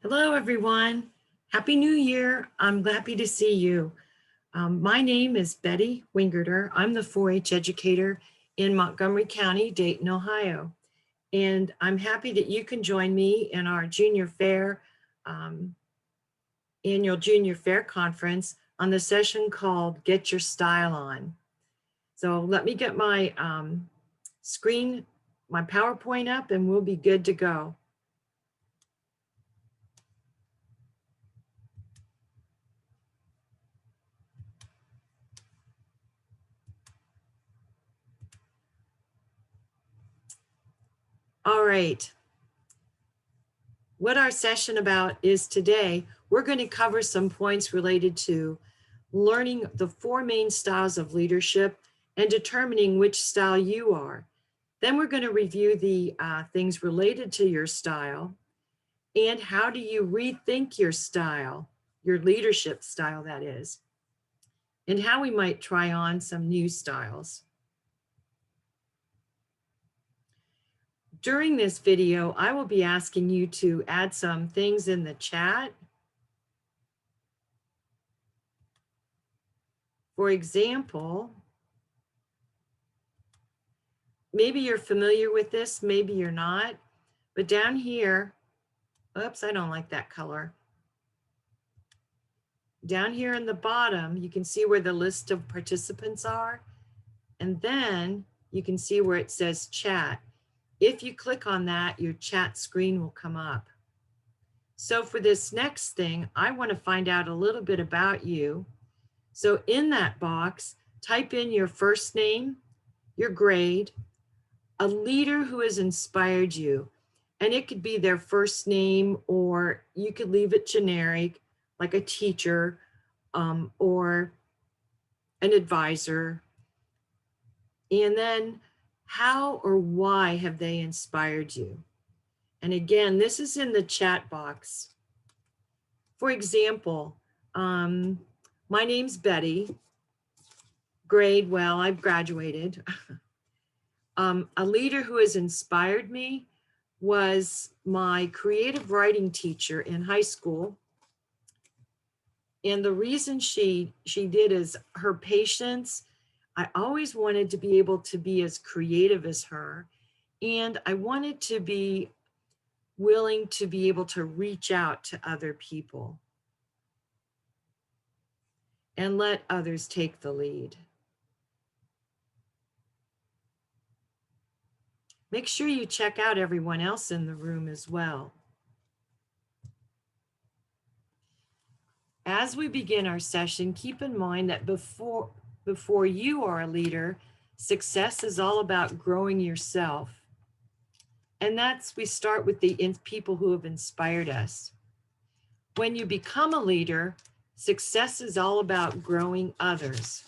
Hello, everyone. Happy New Year. I'm happy to see you. My name is Betty Wingerter. I'm the 4-H educator in Montgomery County, Dayton, Ohio. And I'm happy that you can join me in our Junior Fair, annual Junior Fair conference on the session called Get Your Style On. So let me get my screen, my PowerPoint up, and we'll be good to go. All right. What our session about is today, we're going to cover some points related to learning the 4 main styles of leadership and determining which style you are. Then we're going to review the things related to your style and how do you rethink your style, your leadership style that is, and how we might try on some new styles. During this video, I will be asking you to add some things in the chat. For example, maybe you're familiar with this, maybe you're not, but down here, oops, I don't like that color. Down here in the bottom, you can see where the list of participants are, and then you can see where it says chat. If you click on that, your chat screen will come up. So for this next thing, I want to find out a little bit about you. So in that box, type in your first name, your grade, a leader who has inspired you. And it could be their first name, or you could leave it generic, like a teacher or an advisor. And then how or why have they inspired you? And again, this is in the chat box. For example, my name's Betty. Grade, well, I've graduated. A leader who has inspired me was my creative writing teacher in high school. And the reason she did is her patience. I always wanted to be able to be as creative as her. And I wanted to be willing to be able to reach out to other people and let others take the lead. Make sure you check out everyone else in the room as well. As we begin our session, keep in mind that before you are a leader, success is all about growing yourself. And we start with the people who have inspired us. When you become a leader, success is all about growing others.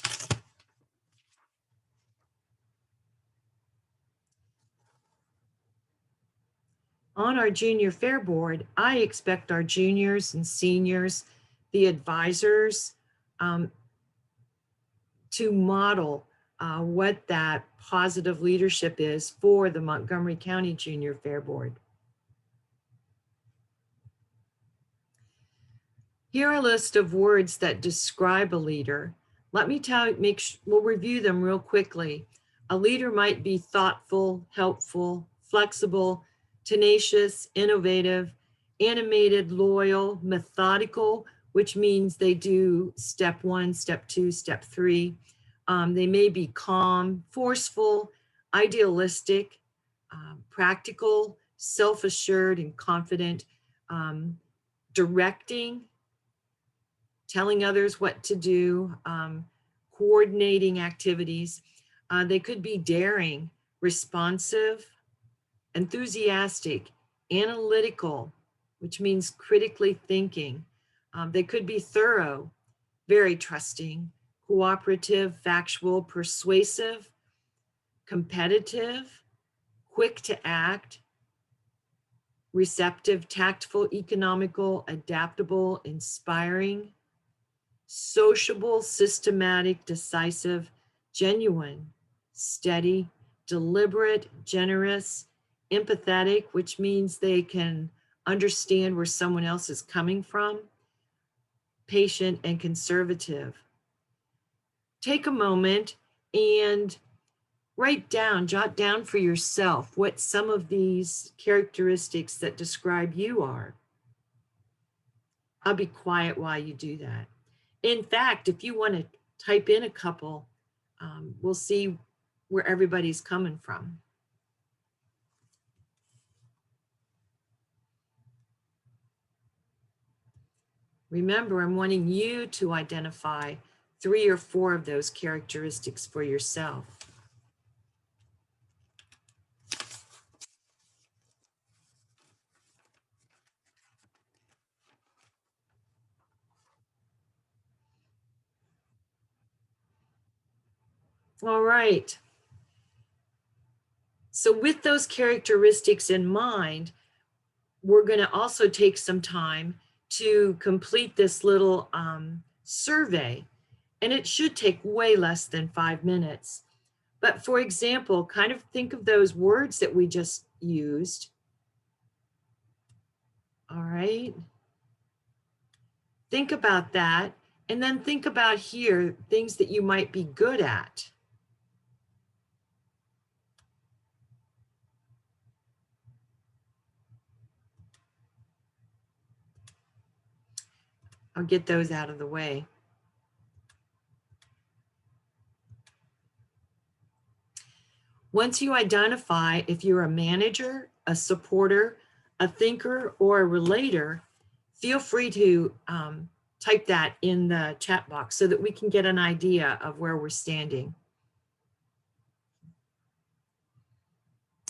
On our Junior Fair Board, I expect our juniors and seniors, the advisors, to model what that positive leadership is for the Montgomery County Junior Fair Board. Here are a list of words that describe a leader. Let me we'll review them real quickly. A leader might be thoughtful, helpful, flexible, tenacious, innovative, animated, loyal, methodical, which means they do step 1, step 2, step 3. They may be calm, forceful, idealistic, practical, self-assured and confident, directing, telling others what to do, coordinating activities. They could be daring, responsive, enthusiastic, analytical, which means critically thinking. They could be thorough, very trusting, cooperative, factual, persuasive, competitive, quick to act, receptive, tactful, economical, adaptable, inspiring, sociable, systematic, decisive, genuine, steady, deliberate, generous, empathetic, which means they can understand where someone else is coming from, patient and conservative. Take a moment and write down, jot down for yourself what some of these characteristics that describe you are. I'll be quiet while you do that. In fact, if you want to type in a couple, we'll see where everybody's coming from. Remember, I'm wanting you to identify 3 or 4 of those characteristics for yourself. All right. So with those characteristics in mind, we're going to also take some time to complete this little survey. And it should take way less than 5 minutes. But for example, kind of think of those words that we just used. All right. Think about that. And then think about here, things that you might be good at. I'll get those out of the way. Once you identify if you're a manager, a supporter, a thinker, or a relator, feel free to type that in the chat box so that we can get an idea of where we're standing.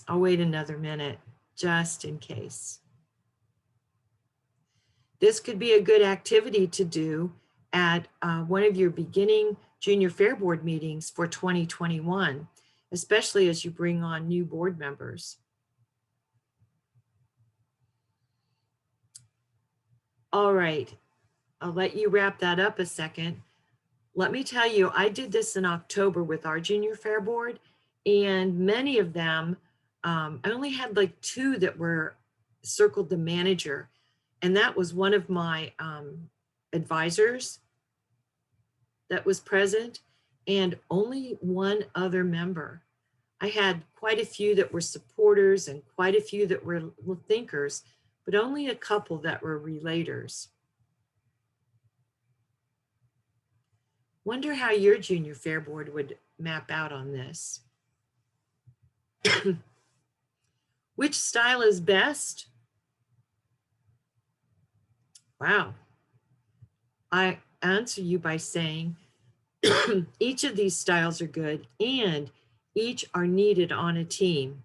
I'll wait another minute just in case. This could be a good activity to do at one of your beginning Junior Fair Board meetings for 2021, especially as you bring on new board members. All right, I'll let you wrap that up a second. Let me tell you, I did this in October with our Junior Fair Board, and many of them, I only had like 2 that were circled the manager, and that was one of my advisors that was present, and only 1 other member. I had quite a few that were supporters and quite a few that were thinkers, but only a couple that were relators. Wonder how your Junior Fair Board would map out on this. Which style is best? Wow. I answer you by saying each of these styles are good and each are needed on a team.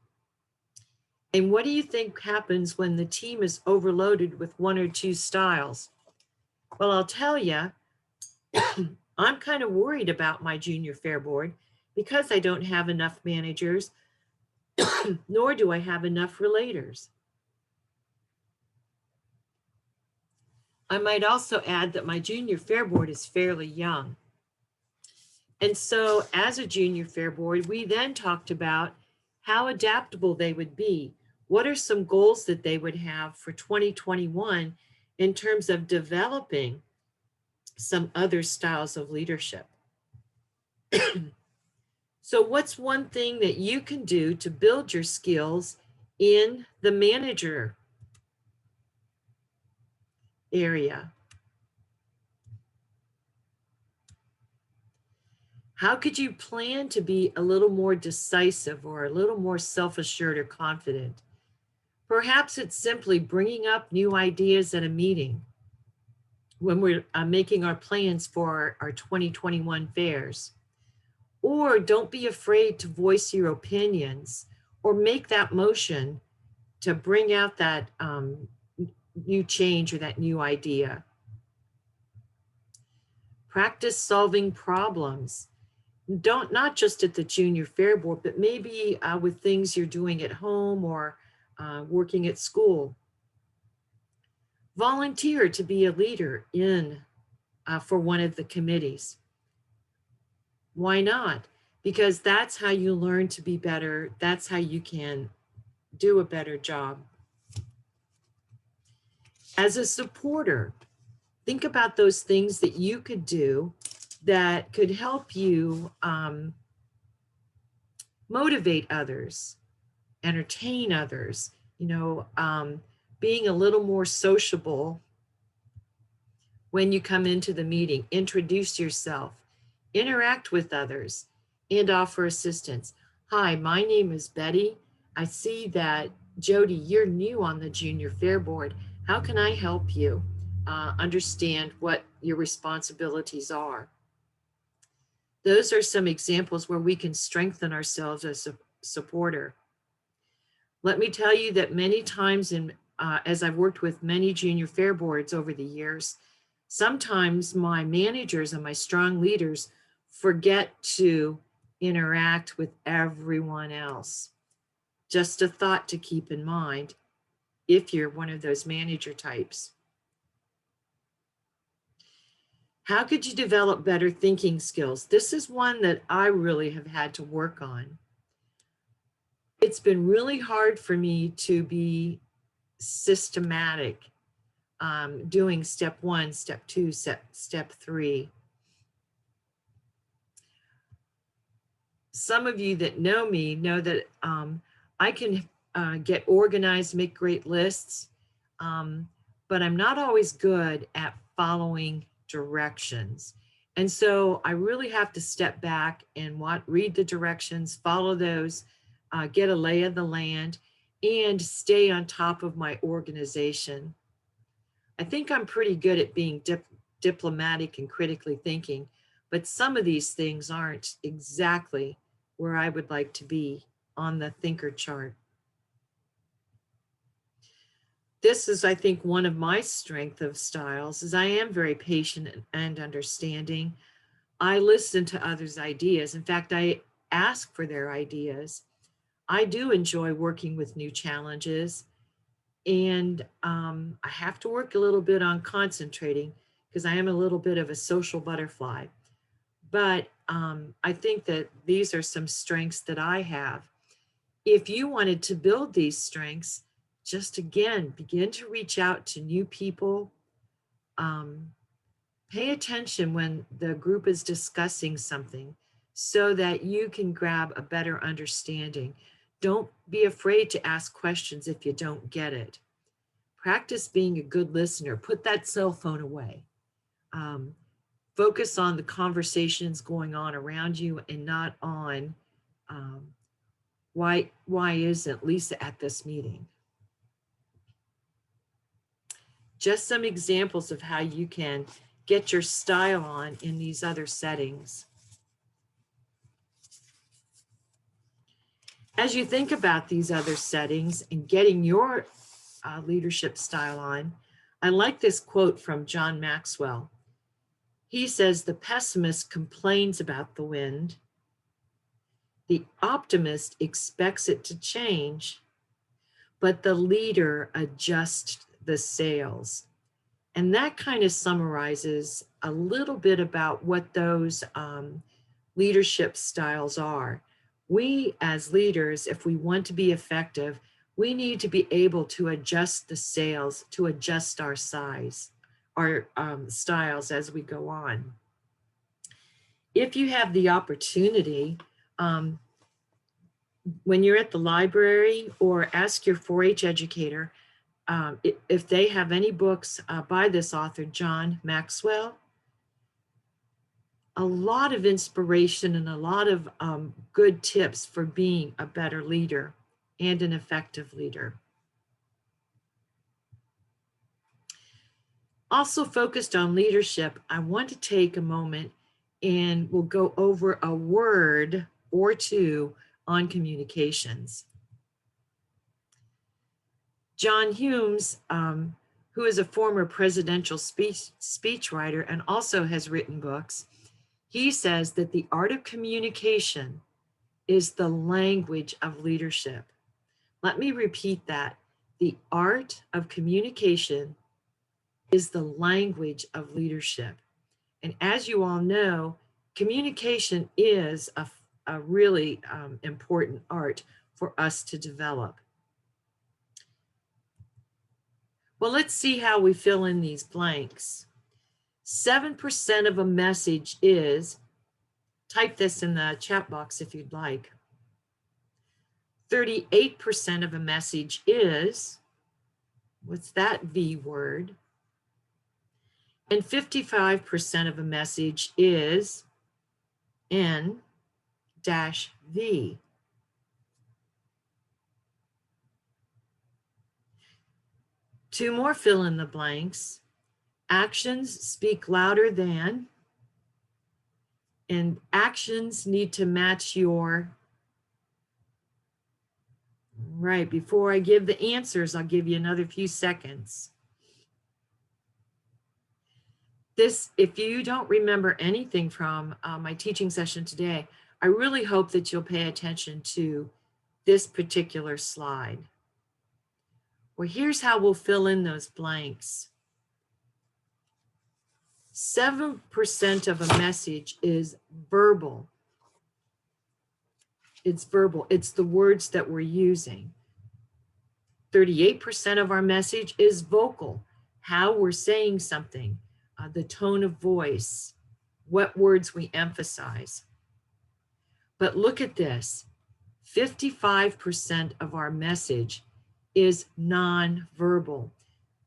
And what do you think happens when the team is overloaded with 1 or 2 styles? Well, I'll tell you, I'm kind of worried about my Junior Fair Board because I don't have enough managers, nor do I have enough relators. I might also add that my Junior Fair Board is fairly young. And so as a Junior Fair Board, we then talked about how adaptable they would be. What are some goals that they would have for 2021 in terms of developing some other styles of leadership? So what's one thing that you can do to build your skills in the manager area? How could you plan to be a little more decisive or a little more self-assured or confident? Perhaps it's simply bringing up new ideas at a meeting when we're making our plans for our 2021 fairs. Or don't be afraid to voice your opinions or make that motion to bring out that new change or that new idea. Practice solving problems. Not just at the Junior Fair Board, but maybe with things you're doing at home or working at school. Volunteer to be a leader for one of the committees. Why not? Because that's how you learn to be better. That's how you can do a better job. As a supporter, think about those things that you could do that could help you motivate others, entertain others, being a little more sociable when you come into the meeting. Introduce yourself, interact with others, and offer assistance. Hi, my name is Betty. I see that, Jody, you're new on the Junior Fair Board. How can I help you understand what your responsibilities are? Those are some examples where we can strengthen ourselves as a supporter. Let me tell you that many times as I've worked with many Junior Fair Boards over the years, sometimes my managers and my strong leaders forget to interact with everyone else. Just a thought to keep in mind if you're one of those manager types. How could you develop better thinking skills? This is one that I really have had to work on. It's been really hard for me to be systematic, doing step 1, step 2, step 3. Some of you that know me know that I can get organized, make great lists, but I'm not always good at following directions. And so I really have to step back and read the directions, follow those, get a lay of the land, and stay on top of my organization. I think I'm pretty good at being diplomatic and critically thinking, but some of these things aren't exactly where I would like to be on the thinker chart. This is, I think, one of my strength of styles is I am very patient and understanding. I listen to others' ideas. In fact, I ask for their ideas. I do enjoy working with new challenges, and I have to work a little bit on concentrating because I am a little bit of a social butterfly. But I think that these are some strengths that I have. If you wanted to build these strengths, just again, begin to reach out to new people. Pay attention when the group is discussing something so that you can grab a better understanding. Don't be afraid to ask questions if you don't get it. Practice being a good listener. Put that cell phone away. Focus on the conversations going on around you and not on why isn't Lisa at this meeting? Just some examples of how you can get your style on in these other settings. As you think about these other settings and getting your leadership style on, I like this quote from John Maxwell. He says, "The pessimist complains about the wind. The optimist expects it to change, but the leader adjusts the sails." And that kind of summarizes a little bit about what those leadership styles are. We as leaders, if we want to be effective, we need to be able to adjust the sails, to adjust our size, our styles as we go on. If you have the opportunity, when you're at the library, or ask your 4-H educator, if they have any books by this author, John Maxwell, a lot of inspiration and a lot of good tips for being a better leader and an effective leader. Also focused on leadership, I want to take a moment and we'll go over a word or two on communications. John Humes, who is a former presidential speechwriter and also has written books, he says that the art of communication is the language of leadership. Let me repeat that. The art of communication is the language of leadership. And as you all know, communication is a really important art for us to develop. Well, let's see how we fill in these blanks. 7% of a message is, type this in the chat box if you'd like. 38% of a message is, what's that V word? And 55% of a message is N-V. Two more fill in the blanks. Actions speak louder than, and actions need to match your, right, before I give the answers, I'll give you another few seconds. This, if you don't remember anything from my teaching session today, I really hope that you'll pay attention to this particular slide. Well, here's how we'll fill in those blanks. 7% of a message is verbal. It's verbal. It's the words that we're using. 38% of our message is vocal, how we're saying something, the tone of voice, what words we emphasize. But look at this, 55% of our message is nonverbal.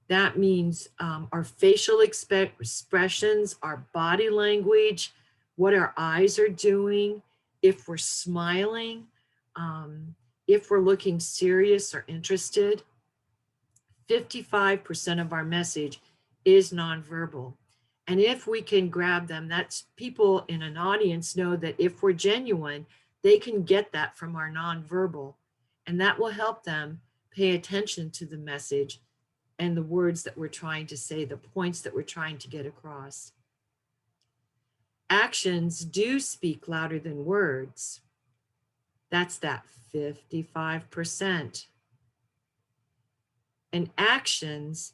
That means our facial expressions, our body language, what our eyes are doing, if we're smiling, if we're looking serious or interested. 55% of our message is nonverbal. And if we can grab them, that's people in an audience know that if we're genuine, they can get that from our nonverbal. And that will help them pay attention to the message and the words that we're trying to say, the points that we're trying to get across. Actions do speak louder than words. That's that 55%. And actions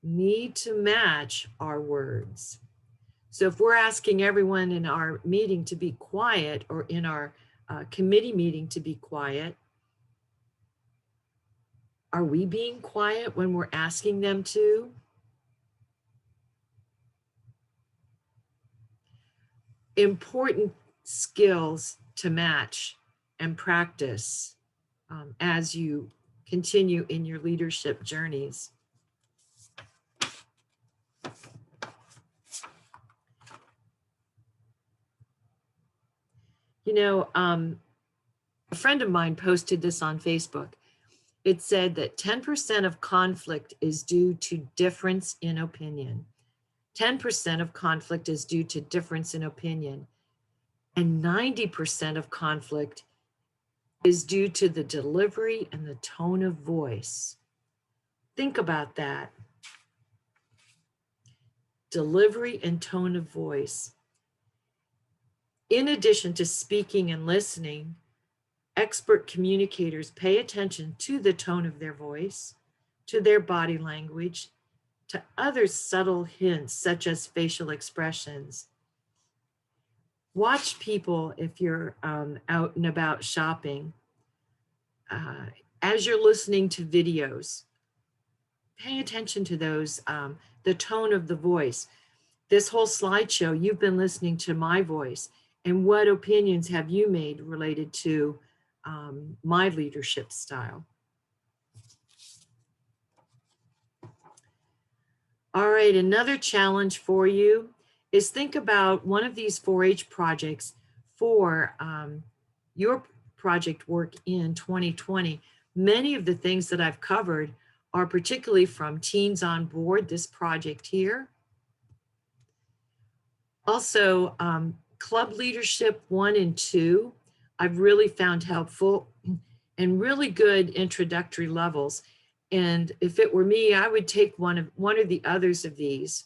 need to match our words. So if we're asking everyone in our meeting to be quiet, or in our committee meeting to be quiet, are we being quiet when we're asking them to? Important skills to match and practice as you continue in your leadership journeys. You know, a friend of mine posted this on Facebook. It said that 10% of conflict is due to difference in opinion. 10% of conflict is due to difference in opinion. And 90% of conflict is due to the delivery and the tone of voice. Think about that. Delivery and tone of voice. In addition to speaking and listening, expert communicators pay attention to the tone of their voice, to their body language, to other subtle hints such as facial expressions. Watch people if you're out and about shopping. As you're listening to videos, pay attention to those, the tone of the voice. This whole slideshow, you've been listening to my voice, and what opinions have you made related to my leadership style? All right, another challenge for you is think about one of these 4-H projects for your project work in 2020. Many of the things that I've covered are particularly from Teens on Board, this project here. Also, Club Leadership 1 and 2, I've really found helpful and really good introductory levels. And if it were me, I would take one or the others of these.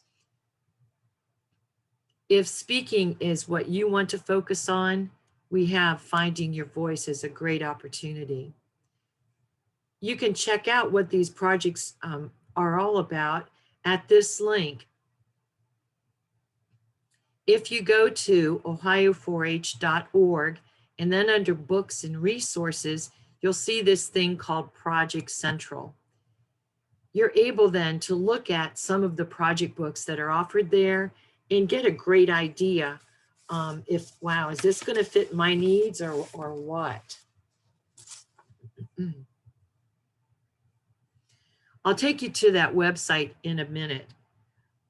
If speaking is what you want to focus on, we have Finding Your Voice as a great opportunity. You can check out what these projects are all about at this link. If you go to ohio4h.org and then under books and resources, you'll see this thing called Project Central. you're able then to look at some of the project books that are offered there and get a great idea if, wow, is this going to fit my needs or what? I'll take you to that website in a minute.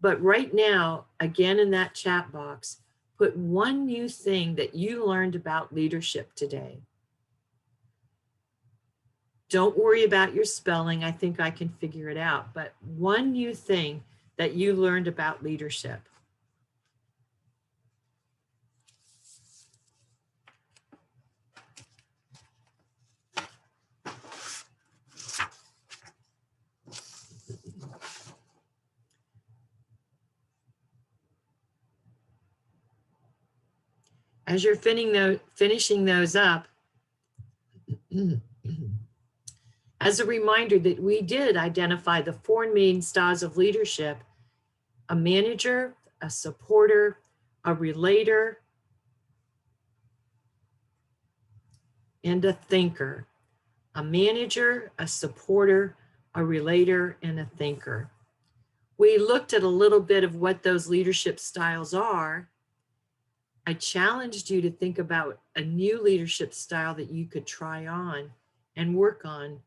But right now, again, in that chat box, put one new thing that you learned about leadership today. Don't worry about your spelling. I think I can figure it out. But one new thing that you learned about leadership. As you're finishing those up, as a reminder that we did identify the 4 main styles of leadership: a manager, a supporter, a relator, and a thinker. A manager, a supporter, a relator, and a thinker. We looked at a little bit of what those leadership styles are. I challenged you to think about a new leadership style that you could try on and work on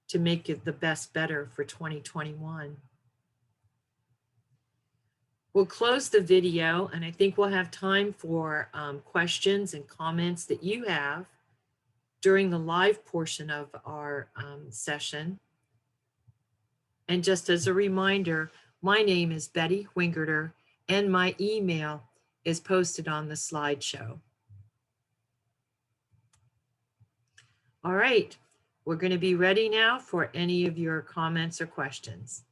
to make it the best better for 2021. We'll close the video, and I think we'll have time for questions and comments that you have during the live portion of our session. And just as a reminder, my name is Betty Wingerter, and my email is posted on the slideshow. All right, we're going to be ready now for any of your comments or questions.